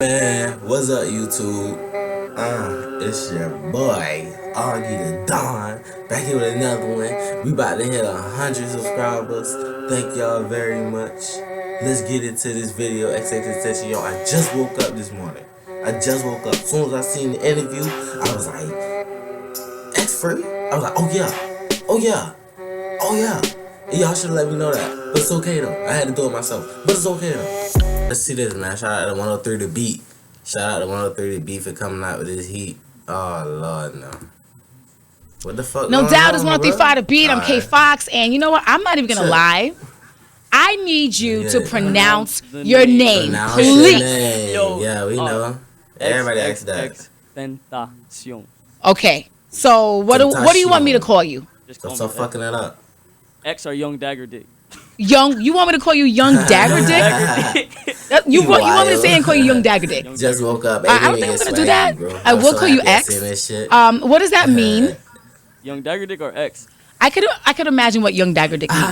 Man, what's up, YouTube? It's your boy, Augie the Don, back here with another one. We about to hit 100 subscribers. Thank y'all very much. Let's get into this video. XXXTENTACTION. Yo, I just woke up this morning. I just woke up. As soon as I seen the interview, I was like, XFREE? I was like, oh yeah, oh yeah, oh yeah. And y'all should let me know that. But it's okay though. I had to do it myself. But it's okay though. Let's see this, man. Shout out to 103 The Beat. Shout out to 103 The Beat for coming out with this heat. Oh, Lord, no. What the fuck No going doubt it's on, 135 bro? The Beat. I'm K Fox. And you know what? I'm not even going to lie. I need you to pronounce your name, Pronounce please. your name. Yo, Yeah, we know. Everybody asks that. XXXTENTACTION. Okay. So what do you want me to call you? Just call Stop me fucking it up. X or Young Dagger Dick. Young, you want me to call you Young Dagger Dick? You want me to say and call you Young Dagger Dick? Just woke up. I don't think I'm going to do that. Bro. I will call you X. What does that mean? Young Dagger Dick or X? I could imagine what Young Dagger Dick means.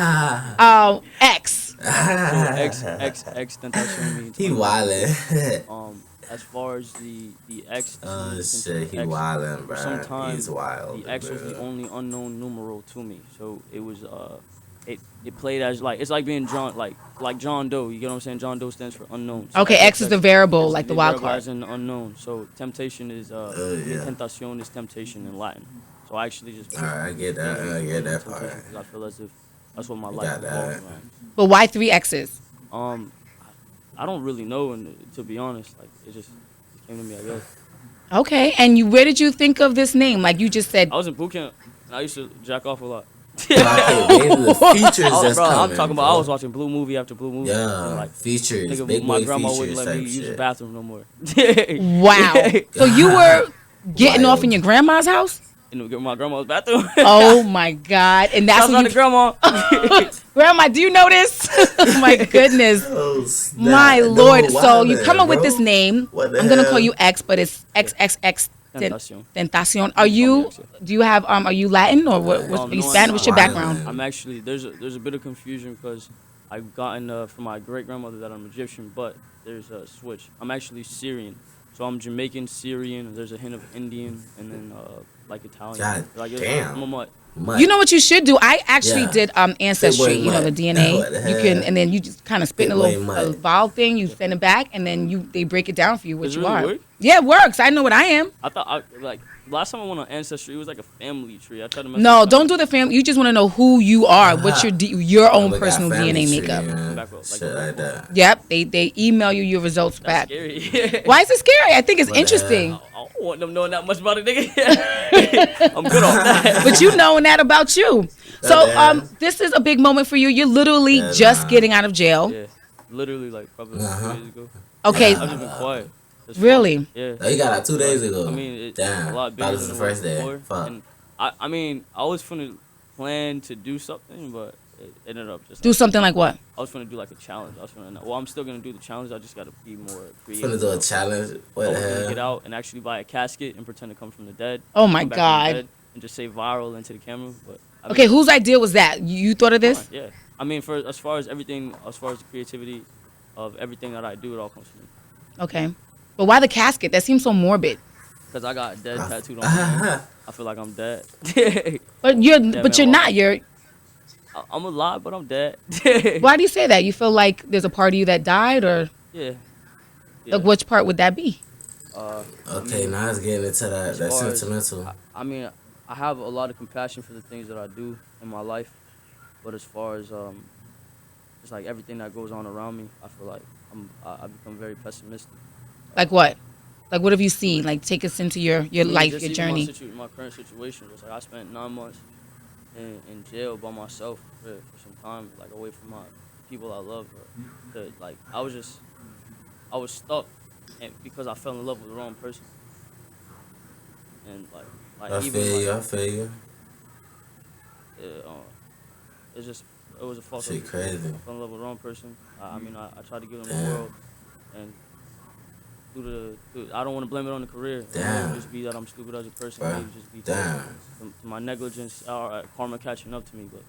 X. So XXXTENTACTION means. He wildin'. As far as the X. Oh shit, he wildin', bro. Sometimes He's wild. the X was the only unknown numeral to me, so it was it played as like it's like being John like John Doe. You get what I'm saying? John Doe stands for unknown. So Okay, X is the variable, like the wild card. As in unknown. So temptation is tentacion is temptation in Latin. So I actually just. Alright, I get that. I get that part. I feel as if that's what my life revolves around. But why 3 X's? I don't really know, and to be honest, like it came to me, I guess. Okay, and where did you think of this name? Like you just said. I was in boot camp, and I used to jack off a lot. The features that's coming, I'm talking about. I was watching blue movie after blue movie. Yeah, and like, features. Nigga, Big my boy grandma features wouldn't let me use the bathroom no more. Wow. So you were getting off in your grandma's house? In my grandma's bathroom. Oh my God! And that's what you... grandma. Grandma, do you know this? Oh my goodness. Oh, my Lord. So you come up with this name. I'm gonna call you X, but it's XXX. Tentacion. Are you Latin or what? Are you Spanish? What's your background? I'm actually there's a bit of confusion because I've gotten from my great grandmother that I'm Egyptian, but there's a switch. I'm actually Syrian, so I'm Jamaican, Syrian. There's a hint of Indian, and then like Italian. God like, damn. I'm a mutt. You know what you should do? I actually did ancestry. You know the DNA. You can, and then you just kind of spit in a little vial thing. You send it back, and then they break it down for you what you are. Work? Yeah, it works. I know what I am. I thought last time I went on ancestry, it was like a family tree. I tried to. No, don't do the family. You just want to know who you are. What's your own personal DNA makeup? Shit like that. Yep, they email you your results back. Scary. Why is it scary? I think it's interesting. I don't want them knowing that much about it, nigga. I'm good on that. But you knowing that about you. So this is a big moment for you. You're literally just getting out of jail. Yeah, literally like probably 2 days ago. Okay. I've just been quiet. Really? Yeah. Oh, you got out 2 days ago. I mean, it's damn. a lot bigger That was the than first day. before. Fuck. And I mean, I was finna plan to do something, but it ended up just do something like what? I was finna do like a challenge. I'm still gonna do the challenge. I just gotta be more creative. Finna do a challenge. What the hell? Get out and actually buy a casket and pretend to come from the dead. Oh my God. And just say viral into the camera. But okay, whose idea was that? You thought of this? Yeah. I mean, as far as everything, as far as the creativity of everything that I do, it all comes from me. Okay. But why the casket? That seems so morbid. Because I got dead tattooed on me. I feel like I'm dead. But you're not. I'm alive, but I'm dead. Why do you say that? You feel like there's a part of you that died, or? Yeah. Like which part would that be? Okay, now it's getting into that sentimental. I mean, I have a lot of compassion for the things that I do in my life, but as far as just like everything that goes on around me, I feel like I become very pessimistic. Like what? Like what have you seen? Like take us into your life, your journey. My current situation was like I spent 9 months in jail by myself for some time, like away from my people I love. Like I was stuck, and because I fell in love with the wrong person. And like I feel you. It was a false. Shit crazy. I fell in love with the wrong person. I mean, I tried to give them the world, and I don't want to blame it on the career. Damn. It just be that I'm stupid as a person. Bruh. Maybe just be Damn. to my negligence or karma catching up to me, but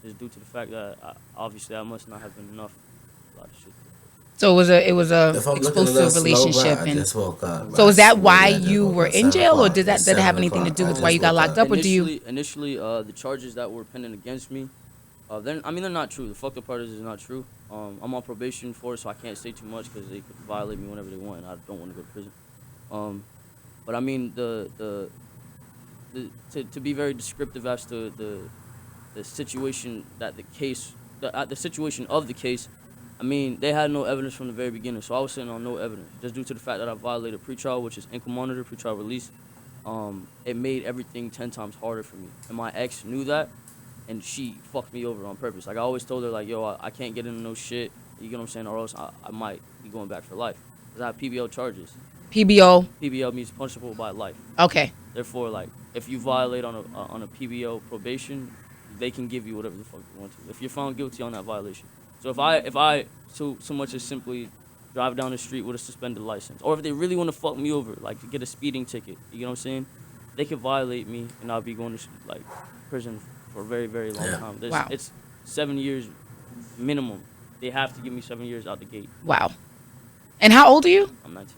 just due to the fact that obviously I must not have been enough. A lot of shit. So it was a If I'm looking a little explosive slow, relationship, bro, I and just woke up. so I is that swear why I just you woke were up in 7 jail, or o'clock. It's did it have 7 anything to o'clock. do I with why just you got woke locked up. up, or do you? Initially, the charges that were pending against me, they're not true. The fucked up part is not true. I'm on probation for it, so I can't say too much because they could violate me whenever they want, and I don't want to go to prison. But I mean to be very descriptive as to the situation that the situation of the case. I mean, they had no evidence from the very beginning, so I was sitting on no evidence just due to the fact that I violated pretrial, which is ankle monitor, pretrial release. It made everything 10 times harder for me, and my ex knew that, and she fucked me over on purpose. Like I always told her, like, yo, I can't get into no shit, you get what I'm saying, or else I might be going back for life, cause I have PBL charges. PBO. PBL means punishable by life. Okay. Therefore, like, if you violate on a PBO probation, they can give you whatever the fuck they want to. If you're found guilty on that violation. So if I so much as simply drive down the street with a suspended license, or if they really want to fuck me over, like to get a speeding ticket, you know what I'm saying? They could violate me, and I'll be going to like prison for a very, very long time. Wow. It's 7 years minimum. They have to give me 7 years out the gate. Wow. And how old are you? I'm 19.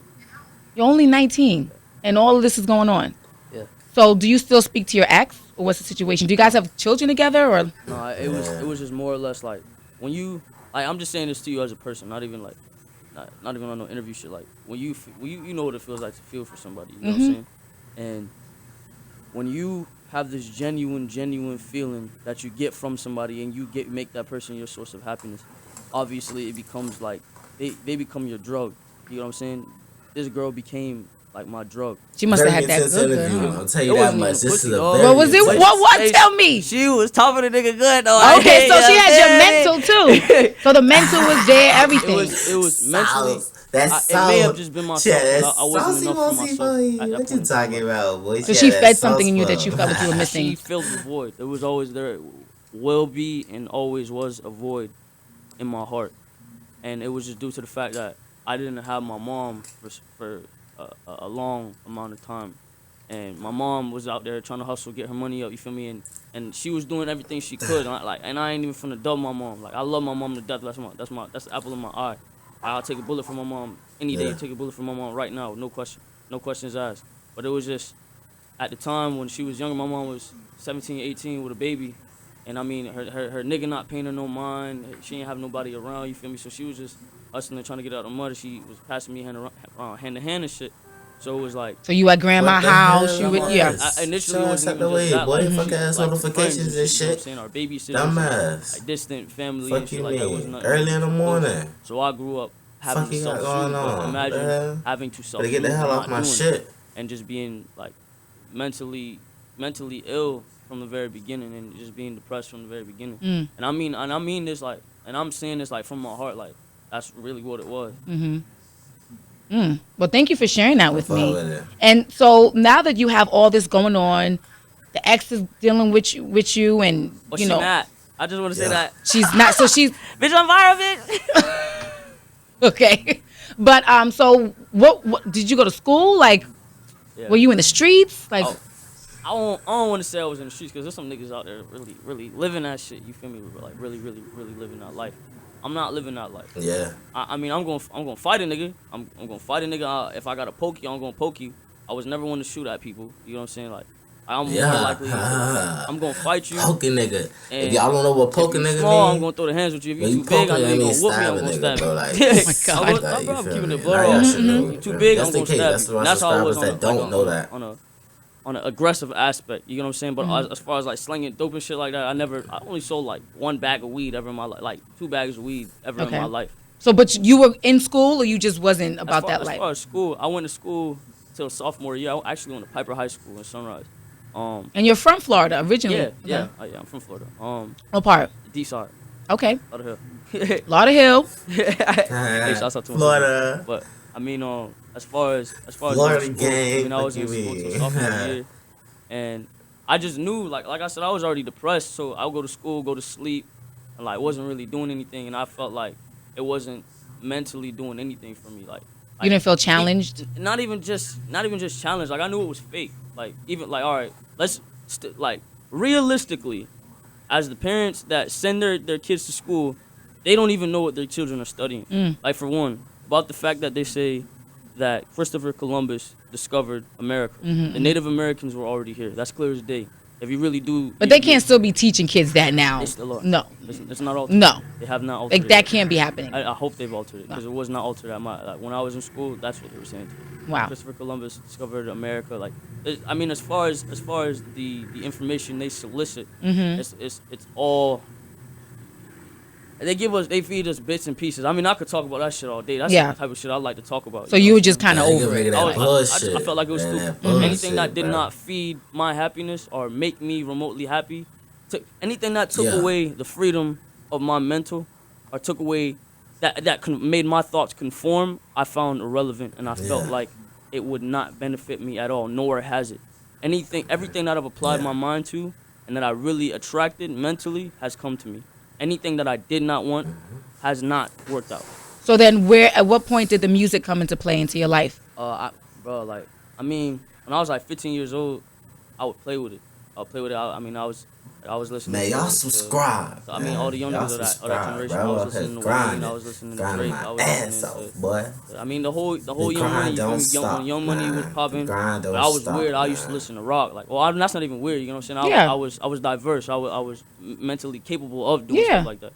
You're only 19, and all of this is going on. Yeah. So do you still speak to your ex, or what's the situation? Do you guys have children together, or? No, it was just more or less like when you like, I'm just saying this to you as a person, not even like not even on no interview shit. Like when you know what it feels like to feel for somebody, you know what I'm saying? And when you have this genuine feeling that you get from somebody, and you make that person your source of happiness, obviously it becomes like they become your drug. You know what I'm saying? This girl became like my drug. She must have had that intense good. interview. Huh? I'll tell you that much. This is a very What was it? intense- What? Tell me. She was topping the nigga good though. Okay, so she had your mental too. So the mental was there, everything. It was mentally. That's It may have just been myself. Yeah, 'Cause I wasn't enough for myself. At that What point you in time. talking about, boy? So she fed something in you that you felt like you were She missing. filled the void. There was always will be and always was a void in my heart, and it was just due to the fact that I didn't have my mom for a long amount of time, and my mom was out there trying to hustle, get her money up. You feel me? And she was doing everything she could. And I ain't even finna dub my mom. Like I love my mom to death. That's the apple of my eye. I'll take a bullet for my mom any day. Take a bullet for my mom right now, no questions asked. But it was just at the time when she was younger, my mom was 17, 18 with a baby, and I mean her nigga not paying her no mind. She ain't have nobody around. You feel me? So she was just hustling, trying to get out of the mud. She was passing me hand to hand and shit. So it was like. So you at grandma's house, you would, yeah. Initially, it wasn't even just that. Boy, Like, fuck ass like notifications and shit. You know what I'm saying? Our babysitters, Dumbass. like distant family Fuck and shit you like that. Was mean? nothing. Early in the morning. So I grew up having Fuck to you got self-soothe. going on? Imagine having to self-soothe. Better get the hell off my shit. And just being like mentally ill from the very beginning, and just being depressed from the very beginning. And I mean this like, and I'm saying this like from my heart, like that's really what it was. Well, thank you for sharing that with me. With it. And so now that you have all this going on, the ex is dealing with you, and But you she know not. I just want to say that. she's not. So she's Bitch, I'm viral, bitch. okay. But so what did you go to school? Like, Yeah. were you in the streets? Like, I don't want to say I was in the streets, because there's some niggas out there really living that shit. You feel me? Like really living that life. I'm not living that life. Yeah. I mean, I'm gonna fight a nigga. I'm gonna fight a nigga. If I gotta poke you, I'm gonna poke you. I was never one to shoot at people. You know what I'm saying? Like, I'm more likely. I'm gonna fight you. Poking nigga. And If y'all don't know what poking nigga small, mean, I'm gonna throw the hands with you. If when you you too big, poking, I'm I gonna mean whoop you. I'm stabbing gonna nigga, stab bro. you. Like, oh my God. I'm keeping it Nah, blood y'all off. should know. You too big, That's I'm the gonna case. stab That's you. for That's how it was subscribers that don't know that. On an aggressive aspect. You know what I'm saying? But as far as like slinging dope and shit like that, I only sold like 1 bag of weed ever in my life, like 2 bags of weed ever in my life. So, but you were in school, or you just wasn't about that life? As far as school, I went to school till sophomore year. I actually went to Piper High School in Sunrise. And you're from Florida originally? Yeah, I'm from Florida. What part? D side. Okay. Lauderhill. Lauderhill. Hey, shouts out to Florida. But I mean, as far as Florida school, gang, I mean, I was in school till sophomore year, and I just knew, like I said, I was already depressed, so I would go to school, go to sleep, and like wasn't really doing anything, and I felt like it wasn't mentally doing anything for me. Like You didn't feel challenged? Not even just challenged. Like I knew it was fake. Like even like, all right, let's like realistically, as the parents that send their kids to school, they don't even know what their children are studying. Like, for one, about the fact that they say that Christopher Columbus discovered America. The Native Americans were already here. That's clear as day. If you really do, But they can't still be teaching kids that now. They still are. No. It's not altered. No. They have not altered Like, that can't be happening. I hope they've altered it, because it was not altered at my, like, when I was in school. That's what they were saying to me. Wow. Christopher Columbus discovered America. Like, I mean, as far as the information they solicit, it's all. They feed us bits and pieces. I mean, I could talk about that shit all day. That's the type of shit I like to talk about. So you were just kind of over it. I felt like it was stupid. Anything that did not feed my happiness or make me remotely happy, anything that took away the freedom of my mental, or took away that made my thoughts conform, I found irrelevant, and I felt like it would not benefit me at all, nor has it. Everything that I've applied my mind to, and that I really attracted mentally, has come to me. Anything that I did not want has not worked out. So then at what point did the music come into play into your life? When I was like 15 years old, I would play with it. I was listening. Man, y'all subscribe. I mean, all the young niggas of that generation. I was listening to Wayne. I was listening to Drake. I was listening to, boy. I mean, the whole Young Money. When Young Money was popping, but I was weird. I used to listen to rock. Like, well, that's not even weird. You know what I'm saying? I was diverse. I was mentally capable of doing stuff like that.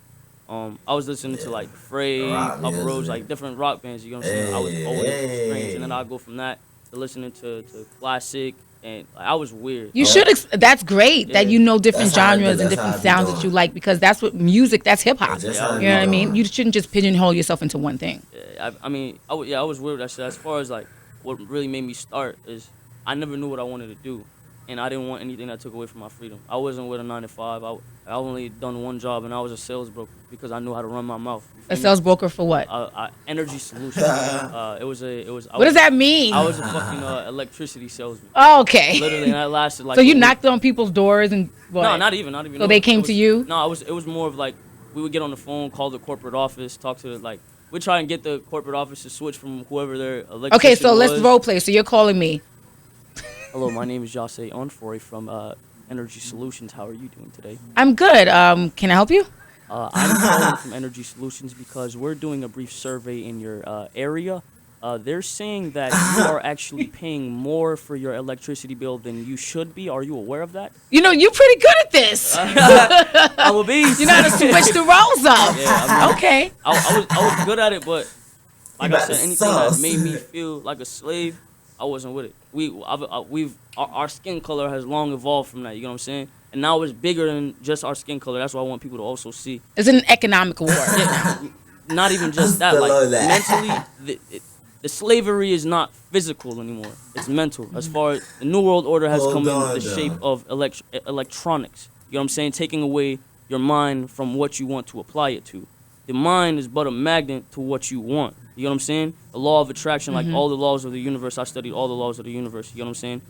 I was listening to like XFREE, Upper Roads, like different rock bands. You know what I'm saying? I was always strange, and then I'd go from that to listening to classic. And I was weird. You should. That's great that you know different genres and different sounds that you like, because that's what music. That's hip hop. You know what I mean? You shouldn't just pigeonhole yourself into one thing. I was weird with that shit. As far as like what really made me start is I never knew what I wanted to do, and I didn't want anything that took away from my freedom. I wasn't with a 9 to 5. I only done one job, and I was a sales broker because I knew how to run my mouth. A sales broker for what? Energy solutions. What does that mean? I was a fucking electricity salesman. Oh, okay. Literally, and that lasted like. So you knocked on people's doors and what? No, not even. So they came to you? No, it was more of like we would get on the phone, call the corporate office, talk to we try and get the corporate office to switch from whoever their electrician was. Okay, so let's role play. So you're calling me. Hello, my name is Jose Onfroy from Energy Solutions. How are you doing today? I'm good. Can I help you? I'm calling from Energy Solutions because we're doing a brief survey in your area. They're saying that you are actually paying more for your electricity bill than you should be. Are you aware of that? You know, you're pretty good at this. I'm a beast. You know how to switch the roles up. Yeah, okay. I was good at it, but like I said, anything that made me feel like a slave, I wasn't with it. Our skin color has long evolved from that. You know what I'm saying? And now it's bigger than just our skin color. That's what I want people to also see. It's an economic war. Not even just that. Like mentally, the slavery is not physical anymore. It's mental. As far as the New World Order has come in the shape of electronics. You know what I'm saying? Taking away your mind from what you want to apply it to. The mind is but a magnet to what you want. You know what I'm saying? The law of attraction, like all the laws of the universe. I studied all the laws of the universe. You know what I'm saying?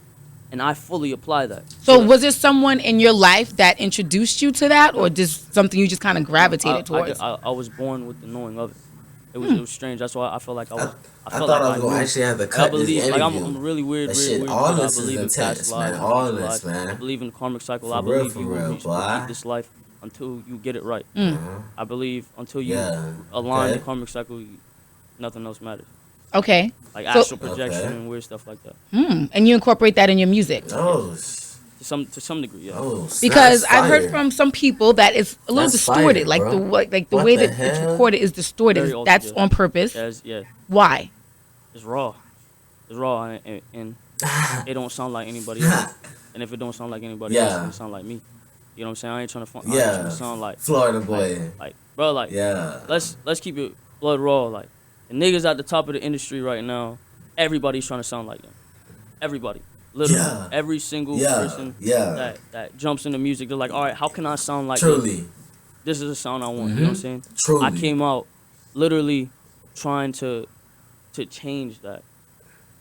And I fully apply that. So was there someone in your life that introduced you to that, or just something you just kind of gravitated towards? I was born with the knowing of it. It was strange. That's why I felt like I was. I thought I was gonna actually have to cut this interview. Like I'm really weird. All this I believe is in past intense, lives. man. All this, man. I believe in the karmic cycle. For I believe real, you should live this life until you get it right. I believe until you align the karmic cycle, nothing else matters. Okay. Like astral projection and weird stuff like that. And you incorporate that in your music? Oh. To some degree, yeah. Oh, because I've heard from some people that it's a little distorted. Fire, the way that it's recorded is distorted. That's on purpose. Yeah. Why? It's raw. It's raw, and it don't sound like anybody else. And if it don't sound like anybody else, it sound like me. You know what I'm saying? I ain't trying to sound like Florida boy. Like bro, like let's keep it blood raw. Like the niggas at the top of the industry right now, everybody's trying to sound like them. Everybody. Literally, every single person that jumps into music, they're like, all right, how can I sound like this? This is the sound I want. You know what I'm saying? Truly. I came out literally trying to change that,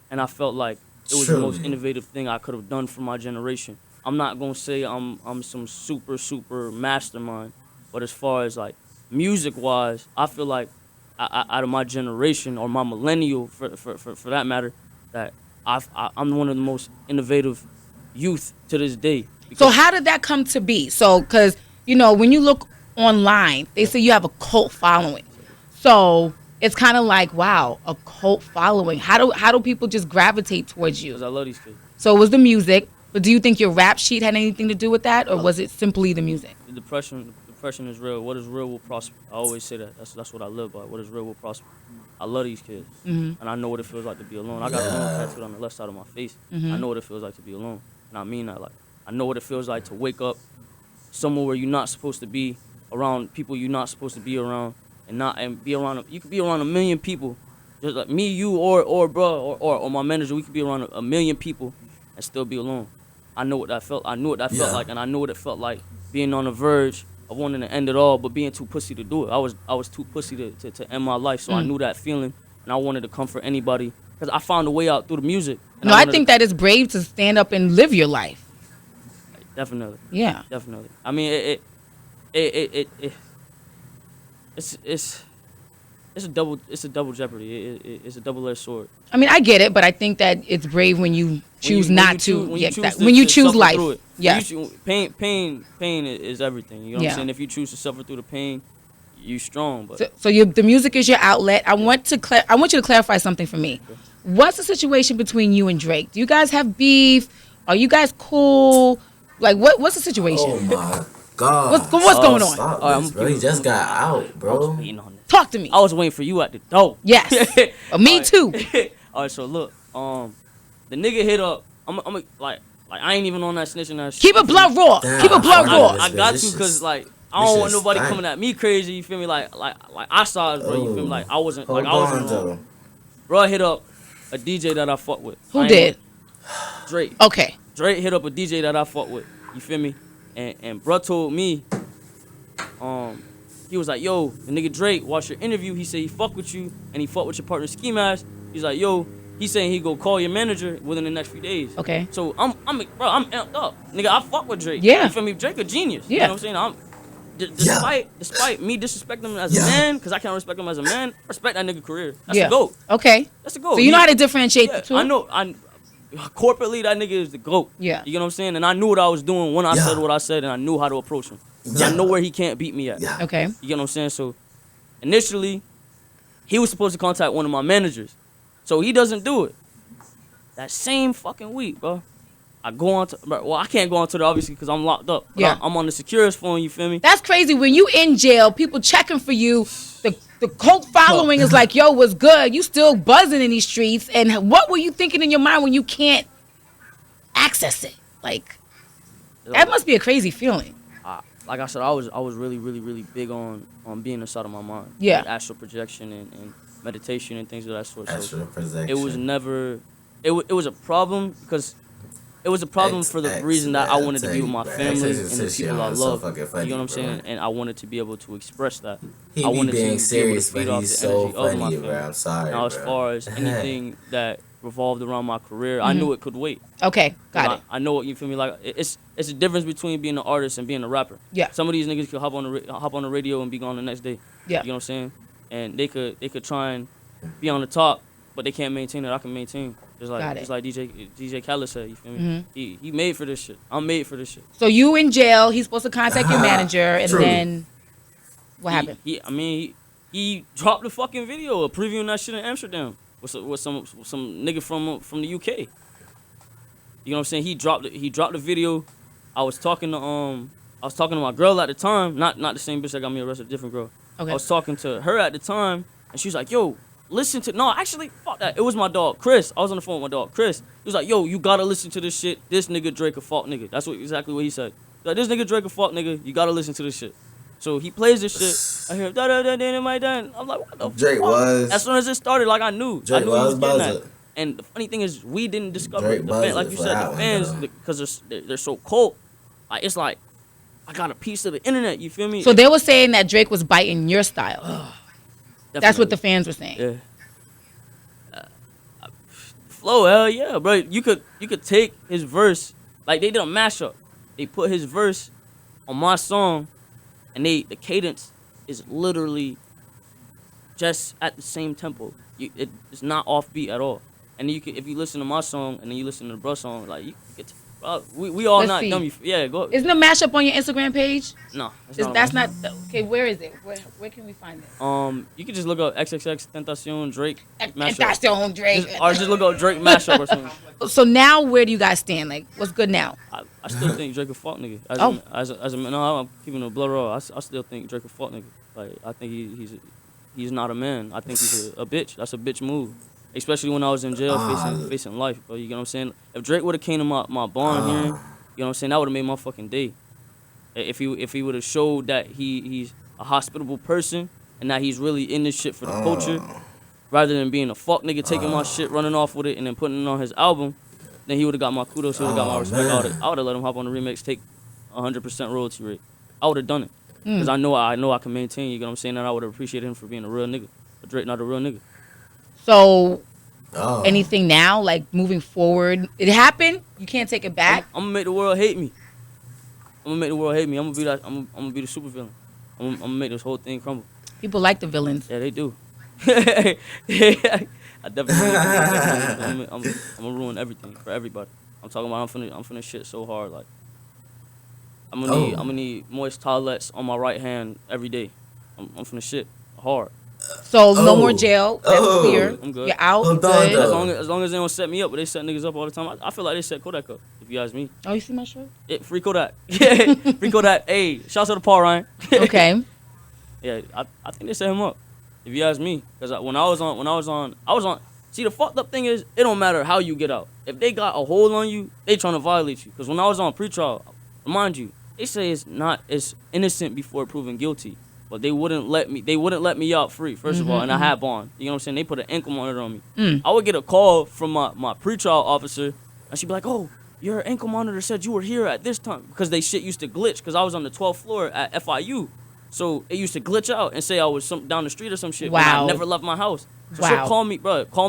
and I felt like it was the most innovative thing I could have done for my generation. I'm not gonna say I'm some super mastermind, but as far as like music wise, I feel like out of my generation or my millennial for that matter, that I'm one of the most innovative youth to this day. So how did that come to be? So, because, you know, when you look online. They say you have a cult following. So it's kind of like, wow, a cult following. How do people just gravitate towards you? Because I love these kids. So it was the music, but do you think your rap sheet had anything to do with that, or was it simply the music? The depression is real. What is real will prosper. I always say that. That's what I live by. What is real will prosper. I love these kids, and I know what it feels like to be alone. I got alone tattooed on the left side of my face. I know what it feels like to be alone, and I mean that. Like, I know what it feels like to wake up somewhere where you're not supposed to be, around people you're not supposed to be around, and be around. You could be around 1 million people, just like me, you, or bro, or my manager. We could be around 1 million people and still be alone. I know what that felt. I knew what that felt like, and I knew what it felt like being on the verge of wanting to end it all, but being too pussy to do it. I was too pussy to end my life, so I knew that feeling, and I wanted to comfort anybody because I found a way out through the music. No, I think that is brave to stand up and live your life. Definitely. Yeah. Definitely. I mean, it's a double jeopardy. It's a double-edged sword. I mean, I get it, but I think that it's brave when you choose not to. When you choose life. Yes. Pain is everything. You know what I'm saying? If you choose to suffer through the pain, you strong. But so the music is your outlet. I want you to clarify something for me. Okay. What's the situation between you and Drake? Do you guys have beef? Are you guys cool? Like, what's the situation? Oh my God! What's going on? Stop this, bro. He just got out, bro. Talk to me. I was waiting for you at the door. Yes. Me too. All right, so look, the nigga hit up. I'm like I ain't even on that snitching that shit. Keep it blood raw. Keep it blood raw. I got to, cause like I don't want nobody coming at me crazy. You feel me? Like I saw it, bro. You feel me? Like I wasn't wrong. Bro hit up a DJ that I fuck with. Who did? Drake. Okay. Drake hit up a DJ that I fuck with. You feel me? And bro told me, he was like, yo, the nigga Drake watched your interview. He said he fuck with you and he fuck with your partner Ski Mask. He's like, yo, he's saying he go call your manager within the next few days. Okay. So I'm amped up. Nigga, I fuck with Drake. Yeah. You feel me? Drake a genius. Yeah. You know what I'm saying? Despite me disrespecting him as a man, because I can't respect him as a man, I respect that nigga career. That's a GOAT. Okay. That's a GOAT. So you know how to differentiate the two? I know. Corporately, that nigga is the GOAT. Yeah. You know what I'm saying? And I knew what I was doing when I said what I said, and I knew how to approach him. I know where he can't beat me at. Yeah. Okay. You get what I'm saying? So initially, he was supposed to contact one of my managers. So he doesn't do it. That same fucking week, bro. I go on to, well, I can't go on to it obviously because I'm locked up. Yeah. I'm on the securest phone, you feel me? That's crazy. When you in jail, people checking for you. The cult following is like, yo, what's good? You still buzzing in these streets. And what were you thinking in your mind when you can't access it? Like, that must be a crazy feeling. Like I said, I was really, really, really big on being inside of my mind. Yeah. Like astral projection and meditation and things of that sort. Astral projection. It was never, it was a problem because it was a problem for the reason that I wanted to be with my family and the people I love. You know what I'm saying? And I wanted to be able to express that. He I wanted be being to serious, be but able to feed off he's the so energy of my funny, family. bro. I'm sorry, Now, as far as anything that revolved around my career, I knew it could wait. Okay, got it. I know what you feel me like. It's a difference between being an artist and being a rapper. Yeah. Some of these niggas could hop on the radio and be gone the next day. Yeah. You know what I'm saying? And they could try and be on the top, but they can't maintain it. I can maintain. Just like DJ Khaled said, you feel me? He made for this shit. I'm made for this shit. So you in jail, he's supposed to contact your manager, and then what happened? He dropped the fucking video previewing that shit in Amsterdam with some nigga from the UK. You know what I'm saying? He dropped the video. I was talking to my girl at the time, not the same bitch that got me arrested, a different girl. Okay. I was talking to her at the time, and she was like, yo, actually, fuck that. It was my dog, Chris. I was on the phone with my dog, Chris. He was like, yo, you gotta listen to this shit. This nigga Drake a fuck nigga. That's exactly what he said. Like, this nigga Drake a fuck nigga. You gotta listen to this shit. So he plays this shit. I hear da-da-da-da-da-da. I'm like, what the Drake fuck? was. As soon as it started, like, I knew. Drake I knew he was getting buzzer. that. And the funny thing is, we didn't discover Drake it. The fans, like buzzer you for said, that the one, fans, though. because they're so cold. Like, it's like, I got a piece of the internet, you feel me? So they were saying that Drake was biting your style. That's what the fans were saying. Yeah. Flow, hell yeah, bro. You could take his verse, like they did a mashup. They put his verse on my song, and the cadence is literally just at the same tempo. It's not offbeat at all. And if you listen to my song and then you listen to the bruh song, like We all Let's not see. dummy. Yeah, go. Isn't the mashup on your Instagram page? No, That's not. Okay, where is it? Where can we find it? You can just look up XXXTENTACION Drake mashup. That's your own Drake. Just look up Drake mashup or something. So now, where do you guys stand? Like, what's good now? I still think Drake a fuck nigga. As a no, I'm keeping a blood raw. I still think Drake a fuck nigga. Like I think he's not a man. I think he's a bitch. That's a bitch move. Especially when I was in jail facing life. But you know what I'm saying? If Drake would have came to my bond hearing, you know what I'm saying, that would have made my fucking day. If he would have showed that he's a hospitable person and that he's really in this shit for the culture, rather than being a fuck nigga taking my shit, running off with it, and then putting it on his album, then he would have got my kudos. He would have got my respect. I would have let him hop on the remix, take 100% royalty rate. I would have done it because I know I can maintain. You know what I'm saying? And I would have appreciated him for being a real nigga. But Drake not a real nigga. So, anything now, like moving forward, it happened. You can't take it back. I'm gonna make the world hate me. I'm gonna be that. I'm gonna be the super villain. I'm gonna make this whole thing crumble. People like the villains. Yeah, they do. I definitely. I'm gonna ruin everything for everybody. I'm talking about. I'm finna shit so hard. Like I'm gonna need moist towelettes on my right hand every day. I'm finna shit hard. So no more jail. That's clear. I'm good. You're out. Hold Good. on, As long as they don't set me up, but they set niggas up all the time. I feel like they set Kodak up. If you ask me. Oh, you see my shirt? Free Kodak. Free Kodak. Hey, shouts to the Paul Ryan. Okay. Yeah, I think they set him up. If you ask me, because when I was on. See, the fucked up thing is, it don't matter how you get out. If they got a hold on you, they trying to violate you. Because when I was on pretrial, remind you, they say it's innocent before proven guilty. But they wouldn't let me out free, first of all, and I had bond. You know what I'm saying? They put an ankle monitor on me. I would get a call from my pretrial officer, and she'd be like, "Oh, your ankle monitor said you were here at this time." Because they shit used to glitch, because I was on the 12th floor at FIU. So it used to glitch out and say I was down the street or some shit. Wow. When I never left my house. So Wow. she'll call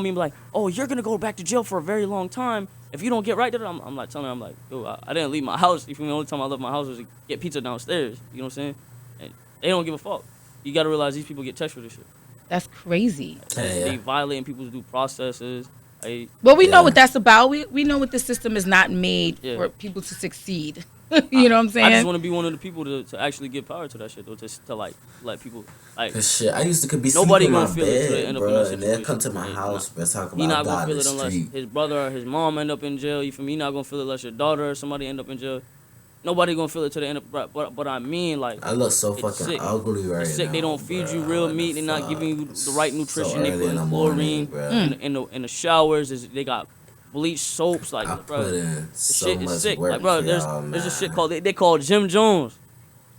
me and be like, "Oh, you're going to go back to jail for a very long time if you don't get right there." I'm like telling her, I'm like, "Yo, I didn't leave my house. You feel me? The only time I left my house was to get pizza downstairs." You know what I'm saying? And they don't give a fuck. You got to realize these people get touched for this shit. That's crazy. They violating people's due processes. Well, we know what that's about. We know what the system is not made for people to succeed. You know what I'm saying? I just want to be one of the people to actually give power to that shit, though, to like let people like. Cause shit, I used to could be Nobody sleeping in gonna my feel it till they bed, end up in bro, that and they'll situation. come to my house, bro, talk He not about gonna God feel in it the unless street. his brother or his mom end up in jail. You feel me? He not gonna feel it unless your daughter or somebody end up in jail. Nobody gonna feel it till they end up. But I mean, like, I look so it's fucking sick. ugly right now. It's sick. They don't feed you bro. real What meat. the They're not fuck? giving you the right nutrition. So They early put in the chlorine morning, in the showers. They got bleach soaps. Like, I bro, put in the so shit much is sick. work Like, bro, for there's y'all, a shit man. called they call Jim Jones.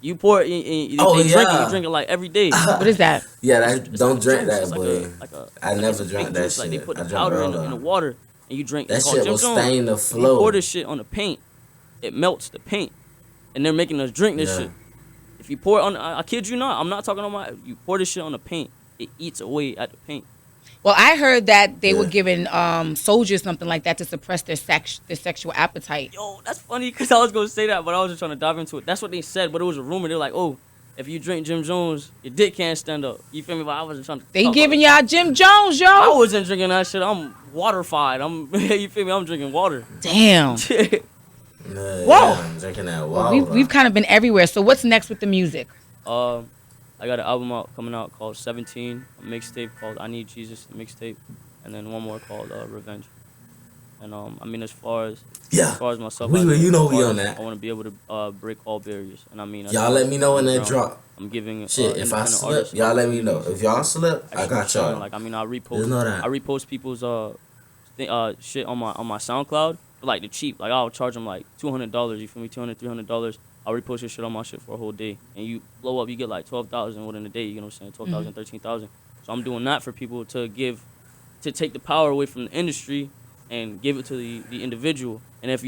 You pour it, you drink it like every day. What is that? Yeah, It's don't like drink juice. that, It's boy. I never drank that juice. shit. Like they put I the drank powder Roller. in the water and you drink. That It's called shit Jim will Jones. stain the You flow. pour this shit on the paint, it melts the paint, and they're making us drink this Yeah. shit. If you pour it on, I kid you not, I'm not talking on you pour this shit on the paint, it eats away at the paint. Well, I heard that they were Yeah. giving soldiers something like that to suppress their sexual appetite. Yo, that's funny because I was gonna say that, but I was just trying to dive into it. That's what they said, but it was a rumor. They're like, oh, if you drink Jim Jones, your dick can't stand up. You feel me? But I wasn't trying to. They talk giving about y'all Jim Jones, it. I yo. wasn't drinking that shit. I'm waterified. You feel me? I'm drinking water. Damn. Yeah, Whoa. I'm drinking that Well, water. we've kind of been everywhere. So what's next with the music? I got an album coming out called 17, a mixtape called I Need Jesus, a mixtape, and then one more called Revenge. And I mean, as far as myself, you know we artist, on that. I want to be able to break all barriers, and I mean, Y'all let me know when that drop. I'm giving Shit, if I independent slip, artists y'all let me know. If y'all slip, I got y'all. Like, I mean, I Just know that. repost people's shit on my SoundCloud, for, like the cheap. Like I'll charge them like $200. You feel me? $200, $300. I'll repost your shit on my shit for a whole day, and you blow up. You get like 12,000 within a day. You know what I'm saying? 12,000, 13,000. So I'm doing that for people to take the power away from the industry and give it to the individual. And if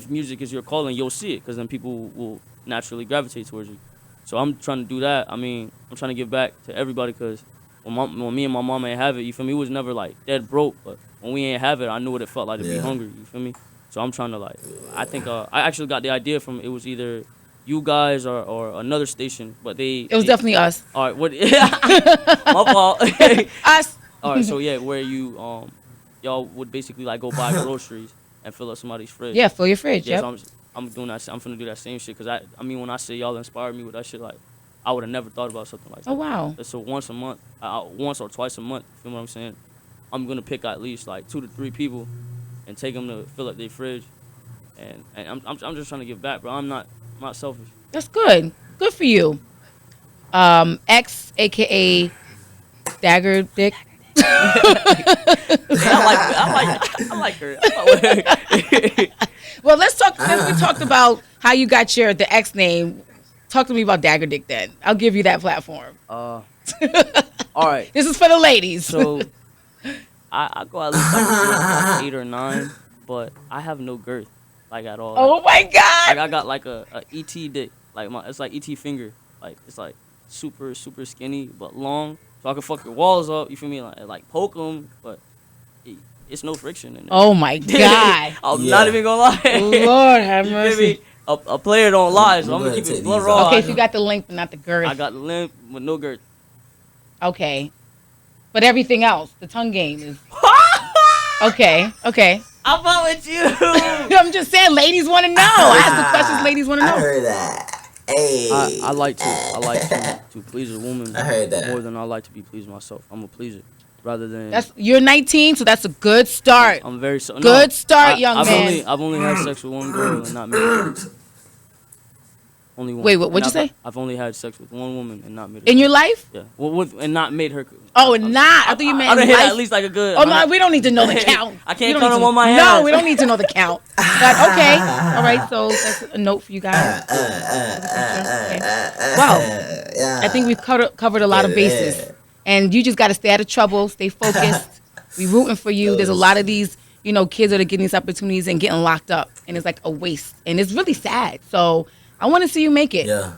music is your calling, you'll see it, because then people will naturally gravitate towards you. So I'm trying to do that. I mean, I'm trying to give back to everybody, because when me and my mom ain't have it, you feel me? We was never like dead broke, but when we ain't have it, I knew what it felt like to be hungry. You feel me? So I'm trying to I think I actually got the idea from, it was either you guys or another station, but it was definitely us. All right, what? My fault. Us. All right, so yeah, where you y'all would basically like go buy groceries, and fill up somebody's fridge. Yeah, fill your fridge. Yeah, Yep. so I'm doing that. I'm finna do that same shit. Cause I mean, when I say y'all inspired me with that shit, like I would have never thought about something like that. Oh wow. So once a month, once or twice a month. You feel what I'm saying? I'm gonna pick at least like 2 to 3 people, and take them to fill up their fridge, and I'm just trying to give back, bro. I'm not selfish. That's good. Good for you. X, aka Dagger Dick. I like her. Well, let's talk. Since we talked about how you got the X name, talk to me about Dagger Dick. Then I'll give you that platform. All right. This is for the ladies. So I go at least like 8 or 9, but I have no girth like at all. Oh my God! Like I got like a ET dick, like it's like ET finger, like it's like super skinny but long, so I can fuck your walls up. You feel me? Like poke them, but it's no friction in it. Oh my God! I'm not even gonna lie. Lord have You feel mercy. me? A player don't lie, so I'm gonna keep it blood raw. Okay, so you got the length but not the girth. I got the length with no girth. Okay, but everything else, the tongue game is okay. I'm out with you. I'm just saying, ladies want to know. I ask the questions ladies want to know. I heard that. Hey. I like to please a woman I heard that. more than I like to be pleased myself. I'm a pleaser rather than. You're 19, so that's a good start. I'm very good start, young man. I've only had sex with one girl and not married her. Only one. Wait, what'd you say? I've only had sex with one woman and not made her. In your life? Yeah. Well, and not made her. Oh, not. I thought you meant I done hit life. at least like a good. Oh no, we don't need to know the count. I can't We don't count need them to- on my No, hands. we don't need to know the count. But okay, all right. So that's a note for you guys. Okay. Well, I think we've covered a lot of bases, and you just got to stay out of trouble, stay focused. We rooting for you. There's a lot of these, kids that are getting these opportunities and getting locked up, and it's like a waste, and it's really sad. So I want to see you make it. Yeah.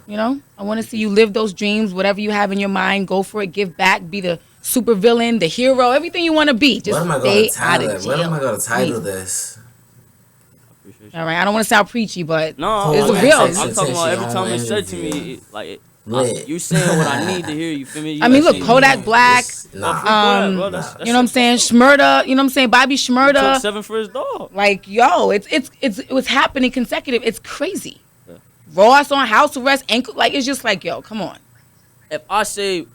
I want to see you live those dreams. Whatever you have in your mind, go for it. Give back. Be the super villain, the hero, everything you want to be. Just stay out of jail. What am I going to title this? All right. I don't want to sound preachy, but No, it's I'm real. talking about every time it's said to me, you saying what I need to hear. You feel me? I mean, look, Kodak Black. Nah. You know what I'm saying? Shmurda. You know what I'm saying? Bobby Took Shmurda. 7 for his dog. Like, yo, it was happening consecutive. It's crazy. Ross on house arrest, ankle. Like, it's just like, yo, come on. If I say,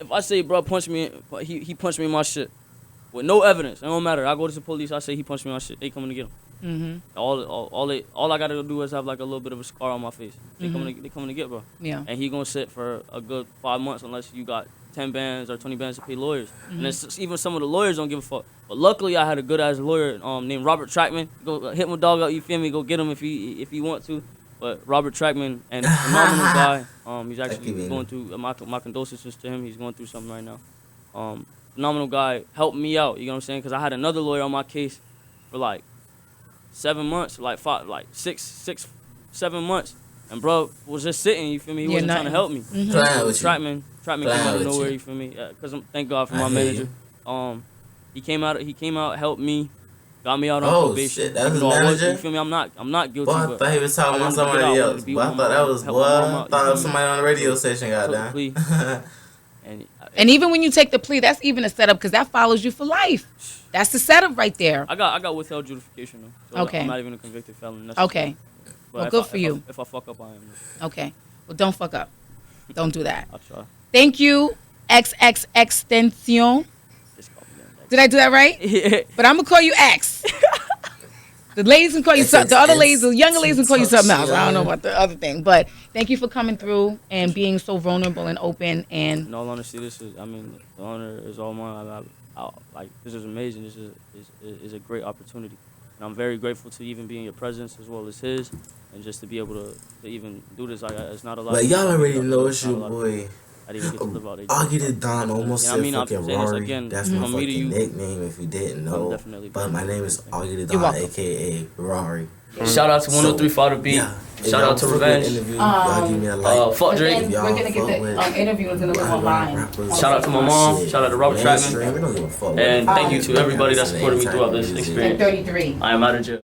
bro, punched me, he punched me in my shit with no evidence. It don't matter. I go to the police. I say he punched me in my shit. They coming to get him. Mm-hmm. All I gotta do is have like a little bit of a scar on my face. They coming to get, bro. Yeah. And he gonna sit for a good 5 months unless you got 10 bands or 20 bands to pay lawyers. And it's, even some of the lawyers don't give a fuck. But luckily, I had a good ass lawyer named Robert Trackman. Go hit my dog up. You feel me? Go get him if he want to. But Robert Trackman, and phenomenal guy. He's actually going through my condolences to him. He's going through something right now. Phenomenal guy, helped me out. You know what I'm saying? Because I had another lawyer on my case for like 7 months, like 7 months, and bro was just sitting. You feel me? He wasn't trying to help me. Trackman came out of nowhere. You feel me? Because thank God for my manager. He came out, helped me. Got me out on probation. Shit, that was manager? You feel me? I'm not guilty. Boy, I thought he was talking about somebody else. Boy, I thought that was I thought it was somebody on the radio station got down. And even when you take the plea, that's even a setup because that follows you for life. That's the setup right there. I got withheld justification though. So okay. I'm not even a convicted felon. Okay. But well, good for you. If I fuck up, I am. Okay. Well, don't fuck up. Don't do that. I'll try. Thank you, XXXTENTACTION. Did I do that right? Yeah. But I'm gonna call you X. The ladies can call you something. The other ladies, the younger ladies can call you something else. I don't know about the other thing. But thank you for coming through and being so vulnerable and open. And in all honesty, the honor is all mine. This is amazing. This is a great opportunity. And I'm very grateful to even be in your presence as well as his. And just to be able to even do this, it's not a lot. But y'all already know it's your boy. I didn't get to live out. Augie the Don almost said fucking Rory. Again, that's my fucking nickname if you didn't know. But my name is Augie the Don, a.k.a. Rory. Shout out to 103 the Beat. Yeah. Shout out to Revenge. Y'all give me a like. Fuck Drake. we're gonna get the interview is gonna live online. Shout out to my mom. Shout out to Robert Trackman. We don't give a fuck. And thank you to everybody that supported me throughout this experience. 33. I am out of jail.